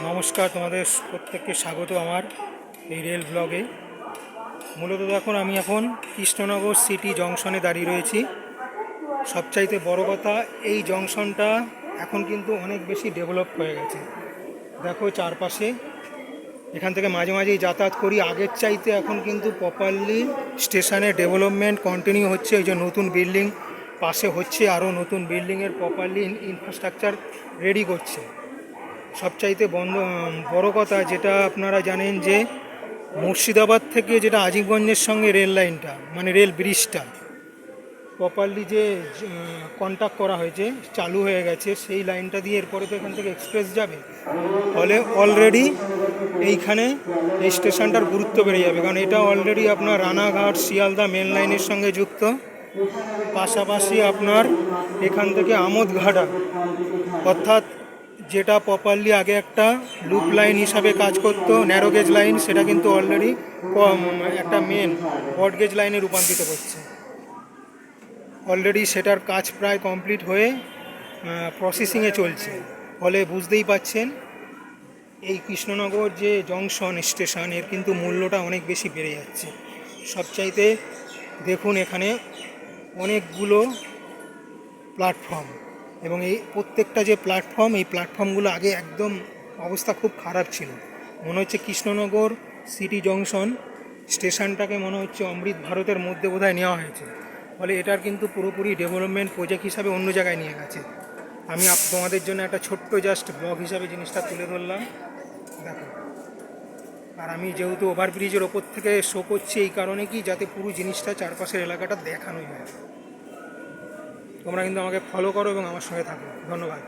নমস্কার, তোমাদের প্রত্যেককে স্বাগত আমার এই রেল ব্লগে। মূলত দেখুন, আমি এখন কৃষ্ণনগর সিটি জংশনে দাঁড়িয়ে রয়েছি। সবচাইতে বড় কথা, এই জংশনটা এখন কিন্তু অনেক বেশি ডেভেলপ হয়ে গেছে। দেখো চারপাশে, এখান থেকে মাঝে মাঝেই যাতায়াত করি। আগের চাইতে এখন কিন্তু প্রপারলি স্টেশনের ডেভেলপমেন্ট কন্টিনিউ হচ্ছে। এই যে নতুন বিল্ডিং পাশে হচ্ছে, আরও নতুন বিল্ডিংয়ের প্রপারলি ইনফ্রাস্ট্রাকচার রেডি করছে। সবচাইতে বড় কথা যেটা আপনারা জানেন, যে মুর্শিদাবাদ থেকে যেটা আজিমগঞ্জের সঙ্গে রেল লাইনটা, মানে রেল ব্রিজটা প্রপারলি যে কন্ট্যাক্ট করা হয়েছে, চালু হয়ে গেছে। সেই লাইনটা দিয়ে এরপরে তো এখান থেকে এক্সপ্রেস যাবে, ফলে অলরেডি এইখানে এই স্টেশনটার গুরুত্ব বেড়ে যাবে। কারণ এটা অলরেডি আপনার রানাঘাট শিয়ালদা মেন লাইনের সঙ্গে যুক্ত। পাশাপাশি আপনার এখান থেকে আমোদঘাটা, অর্থাৎ যেটা প্রপারলি আগে একটা লুপ লাইন হিসাবে কাজ করতো, ন্যারো গেজ লাইন, সেটা কিন্তু অলরেডি একটা মেন ব্রড গেজ লাইনে রূপান্তরিত করছে। অলরেডি সেটার কাজ প্রায় কমপ্লিট হয়ে প্রসেসিংয়ে চলছে। ফলে বুঝতেই পাচ্ছেন এই কৃষ্ণনগর যে জংশন স্টেশন, এর কিন্তু মূল্যটা অনেক বেশি বেড়ে যাচ্ছে। সবচাইতে দেখুন, এখানে অনেকগুলো প্ল্যাটফর্ম, এবং এই প্রত্যেকটা যে প্ল্যাটফর্ম, এই প্ল্যাটফর্মগুলো আগে একদম অবস্থা খুব খারাপ ছিল। মনে হচ্ছে কৃষ্ণনগর সিটি জংশন স্টেশনটাকে মনে হচ্ছে অমৃত ভারতের মধ্যে বোধহয় নেওয়া হয়েছে। ফলে এটার কিন্তু পুরোপুরি ডেভেলপমেন্ট প্রজেক্ট হিসাবে অন্য জায়গায় নিয়ে গেছে। আমি তোমাদের জন্য একটা ছোট্ট জাস্ট ব্লগ হিসাবে জিনিসটা তুলে ধরলাম, দেখো। আর আমি যেহেতু ওভারব্রিজের ওপর থেকে শো করছি, এই কারণে কি, যাতে পুরো জিনিসটা চারপাশের এলাকাটা দেখানো যায়। তোমরা কিন্তু আমাকে ফলো করো এবং আমার সঙ্গে থাকো। ধন্যবাদ।